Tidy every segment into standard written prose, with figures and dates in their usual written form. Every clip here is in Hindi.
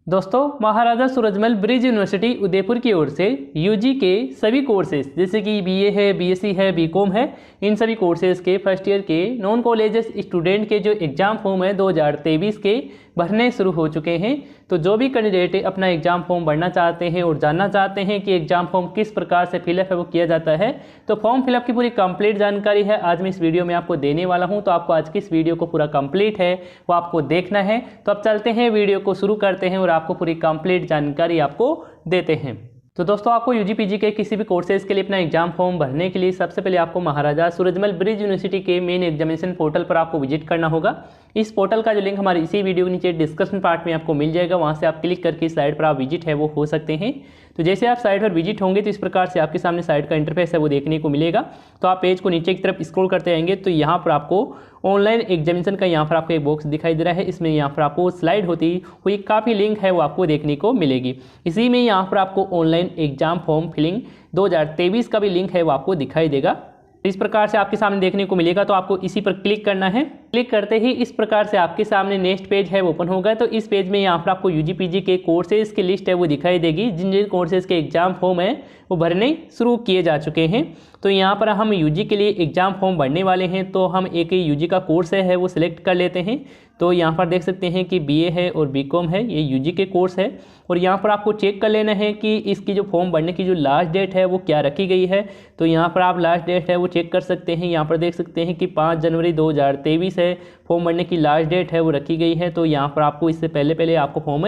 दोस्तों, महाराजा सूरजमल ब्रिज यूनिवर्सिटी उदयपुर की ओर से यूजी के सभी कोर्सेज जैसे कि बीए है, बीएससी है, बीकॉम है, इन सभी कोर्सेज के फर्स्ट ईयर के नॉन कॉलेजेस स्टूडेंट के जो एग्ज़ाम फॉर्म है 2023 के भरने शुरू हो चुके हैं। तो जो भी कैंडिडेट अपना एग्ज़ाम फॉर्म भरना चाहते हैं और जानना चाहते हैं कि एग्ज़ाम फॉर्म किस प्रकार से फिलअप है वो किया जाता है, तो फॉर्म फिलअप की पूरी कंप्लीट जानकारी है आज मैं इस वीडियो में आपको देने वाला हूं। तो आपको आज की इस वीडियो को पूरा कंप्लीट है वो आपको देखना है। तो अब चलते हैं, वीडियो को शुरू करते हैं और आपको पूरी कंप्लीट जानकारी आपको देते हैं। तो दोस्तों, आपको यूजी पीजी के किसी भी कोर्सेज के लिए अपना एग्जाम फॉर्म भरने के लिए सबसे पहले आपको महाराजा सूरजमल ब्रिज यूनिवर्सिटी के मेन एग्जामिनेशन पोर्टल पर आपको विजिट करना होगा। इस पोर्टल का जो लिंक हमारे इसी वीडियो के नीचे डिस्क्रिप्शन पार्ट में आपको मिल जाएगा, वहां से आप क्लिक करके इस साइट पर आप विजिट है वो हो सकते हैं। तो जैसे आप साइट पर विजिट होंगे तो इस प्रकार से आपके सामने साइट का इंटरफेस है वो देखने को मिलेगा। तो आप पेज को नीचे की तरफ स्क्रॉल करते आएंगे तो यहाँ पर आपको ऑनलाइन एग्जामिनेशन का यहाँ पर आपको एक बॉक्स दिखाई दे रहा है। इसमें यहाँ पर आपको स्लाइड होती हुई काफ़ी लिंक है वो आपको देखने को मिलेगी। इसी में यहाँ पर आपको ऑनलाइन एग्जाम फॉर्म फिलिंग 2023 का भी लिंक है वो आपको दिखाई देगा। इस प्रकार से आपके सामने देखने को मिलेगा। तो आपको इसी पर क्लिक करना है। क्लिक करते ही इस प्रकार से आपके सामने नेक्स्ट पेज है वो ओपन होगा। तो इस पेज में यहाँ पर आपको यूजी पीजी के कोर्सेज की लिस्ट है वो दिखाई देगी, जिन जिन कोर्सेज के एग्जाम फॉर्म है वो भरने शुरू किए जा चुके हैं। तो यहाँ पर हम यूजी के लिए एग्जाम फॉर्म भरने वाले हैं, तो हम एक यूजी का कोर्स है वो सिलेक्ट कर लेते हैं। तो यहाँ पर देख सकते हैं कि बीए है और बीकॉम है, ये यूजी के कोर्स है। और यहाँ पर आपको चेक कर लेना है कि इसकी जो फॉर्म भरने की जो लास्ट डेट है वो क्या रखी गई है। तो यहाँ पर आप लास्ट डेट है वो चेक कर सकते हैं। यहाँ पर देख सकते हैं कि 5 जनवरी 2023 है फॉर्म भरने की लास्ट डेट है वो रखी गई है। तो यहाँ पर आपको इससे पहले आपको फॉर्म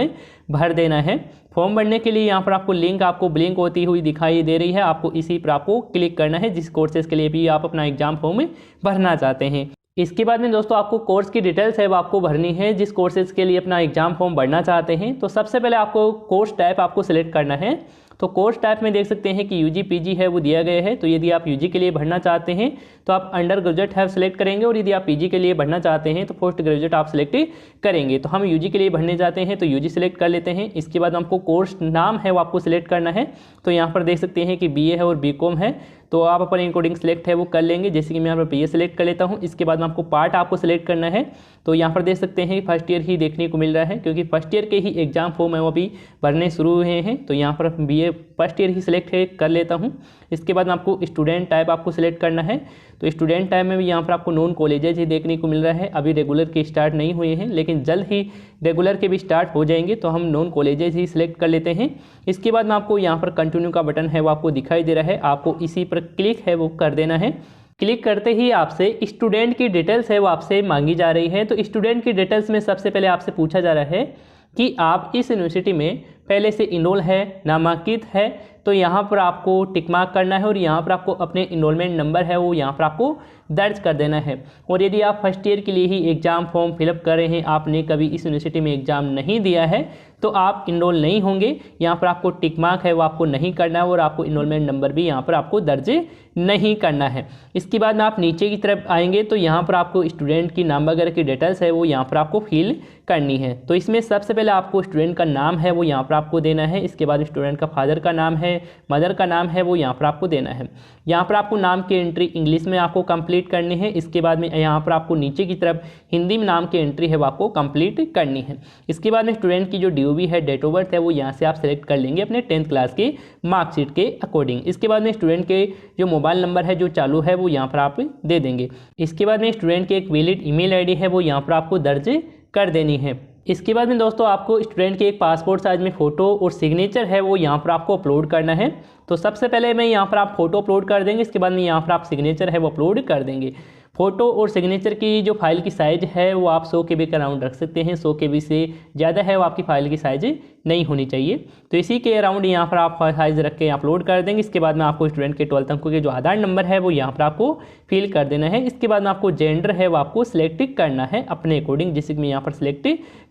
भर देना है। फॉर्म भरने के लिए यहाँ पर आपको लिंक आपको ब्लिंक होती हुई दिखाई दे रही है, आपको इसी पर आपको क्लिक करना है जिस कोर्सेज के लिए भी आप अपना एग्जाम फॉर्म भरना चाहते हैं। इसके बाद में दोस्तों आपको कोर्स की डिटेल्स है वो आपको भरनी है जिस कोर्सेज के लिए अपना एग्जाम फॉर्म भरना चाहते हैं। तो सबसे पहले आपको कोर्स टाइप आपको सिलेक्ट करना है। तो कोर्स टाइप में देख सकते हैं कि यूजी पीजी है वो दिया गया है। तो यदि आप यूजी के लिए भरना चाहते हैं तो आप अंडर ग्रेजुएट है सिलेक्ट करेंगे, और यदि आप पीजी के लिए भरना चाहते हैं तो पोस्ट ग्रेजुएट आप सिलेक्ट करेंगे। तो हम यूजी के लिए भरने जाते हैं तो यूजी सिलेक्ट कर लेते हैं। इसके बाद हमको कोर्स नाम है वो आपको सिलेक्ट करना है। तो यहाँ पर देख सकते हैं कि बीए है और बीकॉम है, तो आप अपने अकॉर्डिंग सिलेक्ट है वो कर लेंगे। जैसे कि मैं यहाँ पर बीए सिलेक्ट कर लेता हूँ। इसके बाद में आपको पार्ट आपको सिलेक्ट करना है। तो यहाँ पर देख सकते हैं फर्स्ट ईयर ही देखने को मिल रहा है, क्योंकि फर्स्ट ईयर के ही एग्जाम फॉर्म है वो अभी भरने शुरू हुए हैं। तो यहाँ पर बीए फर्स्ट ईयर ही सिलेक्ट कर लेता हूँ। इसके बाद में आपको स्टूडेंट टाइप आपको सिलेक्ट करना है। तो स्टूडेंट टाइप में भी यहाँ पर आपको नॉन कॉलेजेज ही देखने को मिल रहा है। अभी रेगुलर के स्टार्ट नहीं हुए हैं, लेकिन जल्द ही रेगुलर के भी स्टार्ट हो जाएंगे। तो हम नॉन कॉलेजेज ही सिलेक्ट कर लेते हैं। इसके बाद में आपको यहाँ पर कंटिन्यू का बटन है वो आपको दिखाई दे रहा है, आपको इसी पर क्लिक है वो कर देना है। क्लिक करते ही आपसे स्टूडेंट की डिटेल्स है वो आपसे मांगी जा रही है। तो स्टूडेंट की डिटेल्स में सबसे पहले आपसे पूछा जा रहा है कि आप इस यूनिवर्सिटी में पहले से इनरोल है, नामांकित है। तो यहाँ पर आपको टिक मार्क करना है और यहाँ पर आपको अपने इनरोलमेंट नंबर है वो यहाँ पर आपको दर्ज कर देना है। और यदि आप फर्स्ट ईयर के लिए ही एग्ज़ाम फॉर्म फिलअप कर रहे हैं, आपने कभी इस यूनिवर्सिटी में एग्ज़ाम नहीं दिया है, तो आप इनरोल नहीं होंगे। यहाँ पर आपको टिक मार्क है वो आपको नहीं करना है और आपको इनरोलमेंट नंबर भी यहाँ पर आपको दर्ज नहीं करना है। इसके बाद में आप नीचे की तरफ आएंगे तो यहाँ पर आपको स्टूडेंट की नाम वगैरह की डिटेल्स है वो यहाँ पर आपको फिल करनी है। तो इसमें सबसे पहले आपको स्टूडेंट का नाम है वो यहाँ पर आपको देना है। इसके बाद स्टूडेंट का फादर का नाम है, मदर का नाम है वो यहाँ पर आपको देना है। यहाँ पर आपको नाम की एंट्री इंग्लिश में आपको कंप्लीट करनी है। इसके बाद में यहाँ पर आपको नीचे की तरफ हिंदी में नाम की एंट्री है वो आपको कंप्लीट करनी है। इसके बाद में स्टूडेंट की जो डीओबी है, डेट ऑफ बर्थ है, वो यहाँ से आप सेलेक्ट कर लेंगे अपने 10th क्लास के मार्कशीट के अकॉर्डिंग। इसके बाद में स्टूडेंट के जो मोबाइल नंबर है जो चालू है वो यहाँ पर आप दे देंगे। इसके बाद में स्टूडेंट की एक वैलिड ईमेल आईडी है वो यहाँ पर आपको दर्ज कर देनी है। इसके बाद में दोस्तों आपको स्टूडेंट के एक पासपोर्ट साइज में फ़ोटो और सिग्नेचर है वो यहाँ पर आपको अपलोड करना है। तो सबसे पहले मैं यहाँ पर आप फोटो अपलोड कर देंगे, इसके बाद में यहाँ पर आप सिग्नेचर है वो अपलोड कर देंगे। फ़ोटो और सिग्नेचर की जो फाइल की साइज़ है वो आप 100 KB के अराउंड रख सकते हैं। 100 KB से ज़्यादा है वो आपकी फ़ाइल की साइज़ नहीं होनी चाहिए। तो इसी के अराउंड यहाँ पर आप साइज़ रख के अपलोड कर देंगे। इसके बाद में आपको स्टूडेंट के 12th अंकों के जो आधार नंबर है वो यहाँ पर आपको फिल कर देना है। इसके बाद में आपको जेंडर है वो आपको सिलेक्ट करना है अपने अकॉर्डिंग, जैसे कि मैं यहाँ पर सिलेक्ट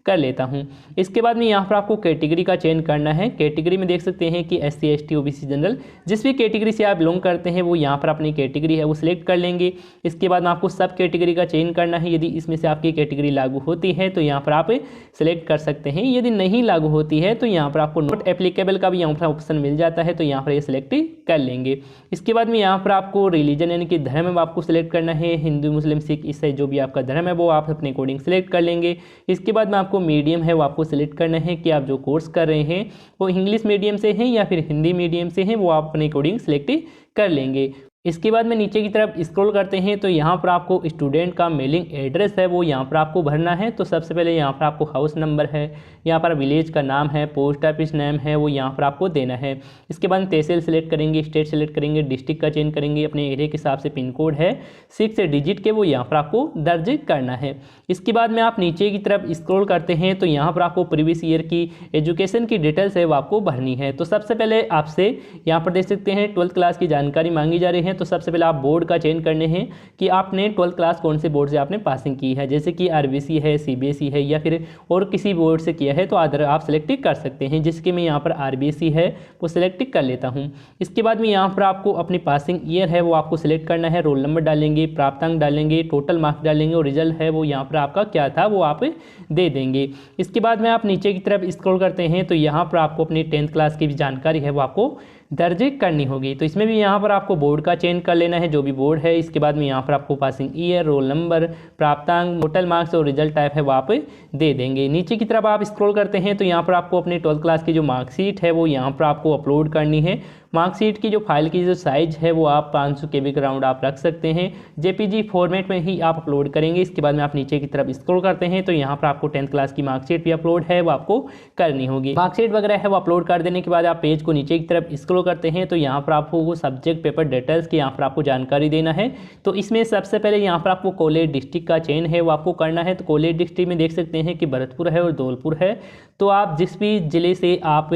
कर लेता हूँ। इसके बाद में यहाँ पर आपको कैटेगरी का चयन करना है। कैटेगरी में देख सकते हैं कि SC ST OBC जनरल, जिस भी कैटेगरी से आप बिलोंग करते हैं वो यहाँ पर अपनी कैटेगरी है वो सिलेक्ट कर लेंगे। इसके बाद में आपको सब कैटेगरी का चयन करना है। यदि इसमें से आपकी कैटेगरी लागू होती है तो यहाँ पर आप सिलेक्ट कर सकते हैं, यदि नहीं लागू होती है तो यहाँ पर आपको नॉट एप्लीकेबल का भी यहाँ पर ऑप्शन मिल जाता है, तो यहाँ पर ये सिलेक्ट कर लेंगे। इसके बाद में यहाँ पर आपको रिलीजन यानी कि धर्म आपको सिलेक्ट करना है। हिंदू, मुस्लिम, सिख, ईसाई जो भी आपका धर्म है वो आप अपने अकॉर्डिंग सिलेक्ट कर लेंगे। इसके बाद में आपको मीडियम है वो आपको सिलेक्ट करना है कि आप जो कोर्स कर रहे हैं वो इंग्लिश मीडियम से हैं या फिर हिंदी मीडियम से हैं, वो आप अपने अकॉर्डिंग सिलेक्ट कर लेंगे। इसके बाद में नीचे की तरफ स्क्रॉल करते हैं तो यहाँ पर आपको स्टूडेंट का मेलिंग एड्रेस है वो यहाँ पर आपको भरना है। तो सबसे पहले यहाँ पर आपको हाउस नंबर है, यहाँ पर विलेज का नाम है, पोस्ट ऑफिस नेम है वो यहाँ पर आपको देना है। इसके बाद तहसील सेलेक्ट करेंगे, स्टेट सेलेक्ट करेंगे, डिस्ट्रिक्ट का चेंज करेंगे, अपने एरिया के हिसाब से पिन कोड है 6 डिजिट के वो यहाँ पर आपको दर्ज करना है। इसके बाद में आप नीचे की तरफ स्क्रॉल करते हैं तो यहाँ पर आपको प्रीवियस ईयर की एजुकेशन की डिटेल्स है वो आपको भरनी है। तो सबसे पहले आपसे यहाँ पर देख सकते हैं 12th क्लास की जानकारी मांगी जा रही है। तो सबसे पहले आप बोर्ड का चयन करने हैं कि आपने 12th क्लास कौन से बोर्ड से आपने पासिंग की है, जैसे कि आरबीसी है, सीबीएसई है या फिर और किसी बोर्ड से किया है तो अदर आप सिलेक्ट कर सकते हैं, जिसके मैं यहाँ पर आरबीसी है वो सिलेक्ट कर लेता हूँ। इसके बाद में यहाँ पर आपको अपनी पासिंग ईयर है वो आपको सिलेक्ट करना है, रोल नंबर डालेंगे, प्राप्तांक डालेंगे, टोटल मार्क्स डालेंगे और रिजल्ट है वो यहाँ पर आपका क्या था वो आप दे देंगे। इसके बाद में आप नीचे की तरफ स्क्रॉल करते हैं तो यहाँ पर आपको अपनी 10th क्लास की भी जानकारी है वो आपको दर्ज करनी होगी। तो इसमें भी यहाँ पर आपको बोर्ड का चेंज कर लेना है, जो भी बोर्ड है। इसके बाद में यहाँ पर आपको पासिंग ईयर, रोल नंबर, प्राप्तांक, टोटल मार्क्स और रिजल्ट टाइप है वो आप दे देंगे। नीचे की तरफ आप स्क्रॉल करते हैं तो यहाँ पर आपको अपनी 12th क्लास की जो मार्कशीट है वो यहाँ पर आपको अपलोड करनी है। मार्कशीट की जो फाइल की जो साइज है वो आप 500 KB के राउंड आप रख सकते हैं, जेपीजी फॉर्मेट में ही आप अपलोड करेंगे। इसके बाद में आप नीचे की तरफ स्क्रॉल करते हैं तो यहाँ पर आपको 10th क्लास की मार्कशीट भी अपलोड है वो आपको करनी होगी। मार्कशीट वगैरह है वो अपलोड कर देने के बाद आप पेज को नीचे की तरफ स्क्रॉल करते हैं तो यहाँ पर आपको सब्जेक्ट पेपर डिटेल्स की यहाँ पर आपको जानकारी देना है। तो इसमें सबसे पहले यहाँ पर आपको कॉलेज डिस्ट्रिक्ट का चयन है वो आपको करना है। तो कॉलेज डिस्ट्रिक्ट में देख सकते हैं कि भरतपुर है और धौलपुर है। तो आप जिस भी ज़िले से आप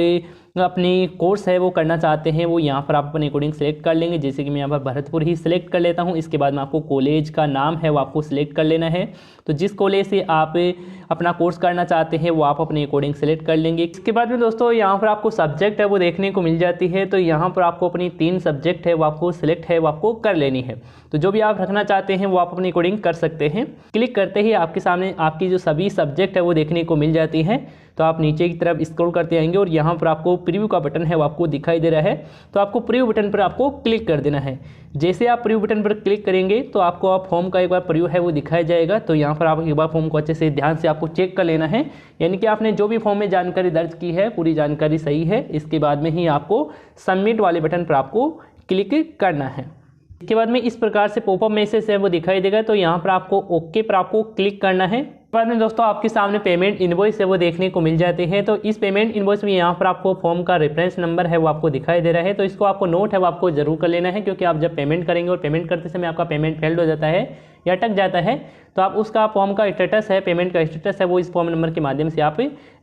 अपनी कोर्स है वो करना चाहते हैं वो यहाँ पर आप अपने अकॉर्डिंग सेलेक्ट कर लेंगे, जैसे कि मैं यहाँ पर भरतपुर ही सिलेक्ट कर लेता हूँ। इसके बाद में आपको कॉलेज का नाम है वो आपको सिलेक्ट कर लेना है। तो जिस कॉलेज से आप अपना कोर्स करना चाहते हैं वो आप अपने अकॉर्डिंग सेलेक्ट कर लेंगे। इसके बाद में दोस्तों यहाँ पर आपको सब्जेक्ट है वो देखने को मिल जाती है। तो यहाँ पर आपको अपनी 3 सब्जेक्ट है वो आपको सिलेक्ट है वो आपको कर लेनी है। तो जो भी आप रखना चाहते हैं वो आप अपने अकॉर्डिंग कर सकते हैं। क्लिक करते ही आपके सामने आपकी जो सभी सब्जेक्ट है वो देखने को मिल जाती है। तो आप नीचे की तरफ स्क्रॉल करते आएंगे और यहाँ पर आपको प्रीव्यू का बटन है वो आपको दिखाई दे रहा है। तो आपको प्रीव्यू बटन पर आपको क्लिक कर देना है। जैसे आप प्रीव्यू बटन पर क्लिक करेंगे तो आपको आप फॉर्म का एक बार प्रीव्यू है वो दिखाया जाएगा। तो यहाँ पर आप एक बार फॉर्म को अच्छे से ध्यान से आपको चेक कर लेना है, यानी कि आपने जो भी फॉर्म में जानकारी दर्ज की है पूरी जानकारी सही है। इसके बाद में ही आपको सबमिट वाले बटन पर आपको क्लिक करना है। इसके बाद में इस प्रकार से पॉपअप मैसेज है वो दिखाई देगा। तो यहाँ पर आपको ओके पर आपको क्लिक करना है। बाद में दोस्तों आपके सामने पेमेंट इनवॉइस है वो देखने को मिल जाते हैं। तो इस पेमेंट इनवॉइस में यहाँ पर आपको फॉर्म का रेफरेंस नंबर है वो आपको दिखाई दे रहा है। तो इसको आपको नोट है वो आपको जरूर कर लेना है, क्योंकि आप जब पेमेंट करेंगे और पेमेंट करते समय आपका पेमेंट फेल्ड हो जाता है या अटक जाता है तो आप उसका फॉर्म का स्टेटस है, पेमेंट का स्टेटस है वो इस फॉर्म नंबर के माध्यम से आप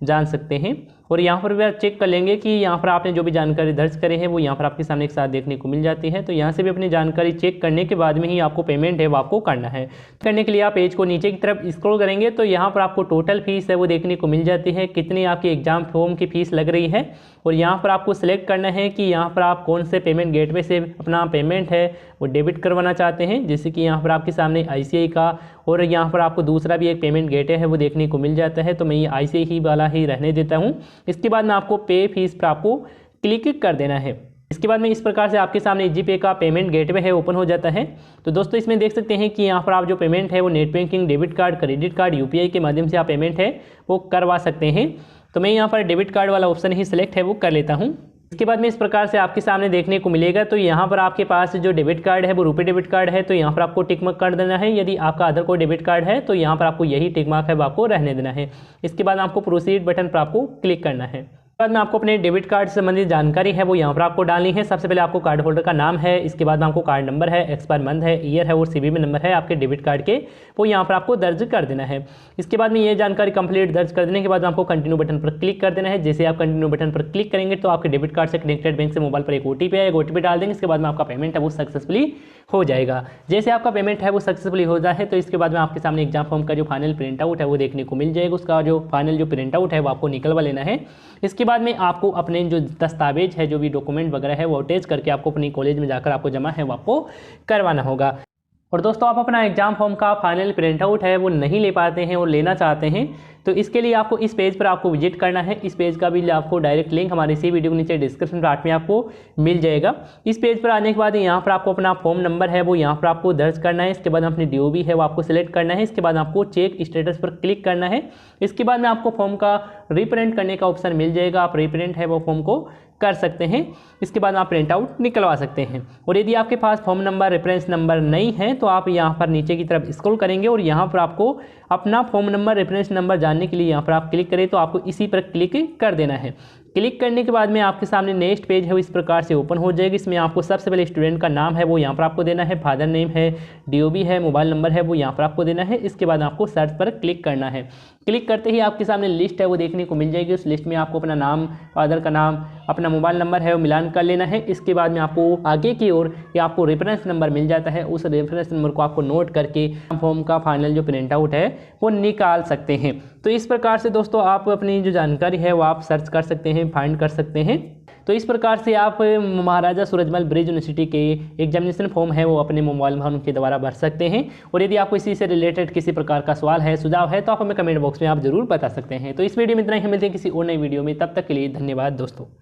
जान सकते हैं। और यहाँ पर भी आप चेक कर लेंगे कि यहाँ पर आपने जो भी जानकारी दर्ज करे हैं वो यहाँ पर आपके सामने एक साथ देखने को मिल जाती है। तो यहाँ से भी अपनी जानकारी चेक करने के बाद में ही आपको पेमेंट है वो आपको करना है। करने के लिए आप पेज को नीचे की तरफ स्क्रॉल करेंगे तो यहाँ पर आपको टोटल फीस है वो देखने को मिल जाती है, कितनी आपकी एग्जाम फॉर्म की फीस लग रही है। और यहाँ पर आपको सिलेक्ट करना है कि यहाँ पर आप कौन से पेमेंट गेटवे से अपना पेमेंट है वो डेबिट करवाना चाहते हैं, जैसे कि यहाँ पर आपके सामने ICI का और यहाँ पर आपको दूसरा भी एक पेमेंट गेटवे है वो देखने को मिल जाता है। तो मैं ये ICI ही वाला ही रहने देता हूँ। इसके बाद में आपको पे फीस पर आपको क्लिक कर देना है। इसके बाद में इस प्रकार से आपके सामने जीपे का पेमेंट गेटवे है ओपन हो जाता है। तो दोस्तों इसमें देख सकते हैं कि यहाँ पर आप जो पेमेंट है वो net banking, debit card, credit card, UPI के माध्यम से आप पेमेंट है वो करवा सकते हैं। तो मैं यहाँ पर डेबिट कार्ड वाला ऑप्शन ही सिलेक्ट है वो कर लेता हूँ। इसके बाद में इस प्रकार से आपके सामने देखने को मिलेगा। तो यहाँ पर आपके पास जो डेबिट कार्ड है वो रुपए डेबिट कार्ड है, तो यहाँ पर आपको टिक मार्क कर देना है। यदि आपका अदर कोई डेबिट कार्ड है तो यहाँ पर आपको यही टिक मार्क है वो आपको रहने देना है। इसके बाद आपको प्रोसीड बटन पर आपको क्लिक करना है। बाद में आपको अपने डेबिट कार्ड से संबंधित जानकारी है वो यहाँ पर आपको डालनी है। सबसे पहले आपको कार्ड होल्डर का नाम है, इसके बाद में आपको कार्ड नंबर है, एक्सपायर मंथ है, ईयर है और CVV नंबर है आपके डेबिट कार्ड के, वो यहाँ पर आपको दर्ज कर देना है। इसके बाद में ये जानकारी कंप्लीट दर्ज कर देने के बाद आपको कंटिन्यू बटन पर क्लिक कर देना है। जैसे आप कंटिन्यू बटन पर क्लिक करेंगे तो आपके डेबिट कार्ड से कनेक्टेड बैंक से मोबाइल पर एक OTP आएगा, OTP डाल देंगे। इसके बाद में आपका पेमेंट है वो सक्सेसफुली हो जाएगा। जैसे आपका पेमेंट है वो सक्सेसफुली हो जाए तो इसके बाद में आपके सामने एग्जाम फॉर्म का जो फाइनल प्रिंट आउट है वो देखने को मिल जाएगा। उसका जो फाइनल जो प्रिंट आउट है वो आपको निकलवा लेना है। इसके बाद में आपको अपने जो दस्तावेज है, जो भी डॉक्यूमेंट वगैरह है वो अटैच करके आपको अपनी कॉलेज में जाकर आपको जमा है वो आपको करवाना होगा। और दोस्तों आप अपना एग्जाम फॉर्म का फाइनल प्रिंट आउट है वो नहीं ले पाते हैं और लेना चाहते हैं तो इसके लिए आपको इस पेज पर आपको विजिट करना है। इस पेज का भी आपको डायरेक्ट लिंक हमारे इसी वीडियो के नीचे डिस्क्रिप्शन पार्ट में आपको मिल जाएगा। इस पेज पर आने के बाद यहाँ पर आपको अपना फॉर्म नंबर है वो यहाँ पर आपको दर्ज करना है। इसके बाद अपनी DOB है वो आपको सिलेक्ट करना है। इसके बाद आपको चेक स्टेटस पर क्लिक करना है। इसके बाद में आपको फॉर्म का रीप्रिंट करने का ऑप्शन मिल जाएगा। आप रीप्रिंट है वो फॉर्म को कर सकते हैं। इसके बाद आप प्रिंट आउट निकलवा सकते हैं। और यदि आपके पास फॉर्म नंबर रेफरेंस नंबर नहीं है तो आप यहाँ पर नीचे की तरफ स्क्रॉल करेंगे और यहाँ पर आपको अपना फॉर्म नंबर रेफरेंस नंबर जानने के लिए यहाँ पर आप क्लिक करें तो आपको इसी पर क्लिक कर देना है। क्लिक करने के बाद में आपके सामने नेक्स्ट पेज है वो इस प्रकार से ओपन हो जाएगी। इसमें आपको सबसे पहले स्टूडेंट का नाम है वो यहाँ पर आपको देना है, फादर नेम है, DOB है, मोबाइल नंबर है वो यहाँ पर आपको देना है। इसके बाद आपको सर्च पर क्लिक करना है। क्लिक करते ही आपके सामने लिस्ट है वो देखने को मिल जाएगी। उस लिस्ट में आपको अपना नाम, फादर का नाम, अपना मोबाइल नंबर है वो मिलान कर लेना है। इसके बाद में आपको आगे की ओर या आपको रेफरेंस नंबर मिल जाता है। उस रेफरेंस नंबर को आपको नोट करके फॉर्म का फाइनल जो प्रिंट आउट है वो निकाल सकते हैं। तो इस प्रकार से दोस्तों आप अपनी जो जानकारी है वो आप सर्च कर सकते हैं, फाइंड कर सकते हैं। तो इस प्रकार से आप महाराजा सूरजमल ब्रिज यूनिवर्सिटी के एग्जामिनेशन फॉर्म है वो अपने मोबाइल फोन के द्वारा भर सकते हैं। और यदि आपको इसी से रिलेटेड किसी प्रकार का सवाल है, सुझाव है तो आप हमें कमेंट बॉक्स में आप जरूर बता सकते हैं। तो इस वीडियो में इतना ही, मिलते हैं किसी और नई वीडियो में। तब तक के लिए धन्यवाद दोस्तों।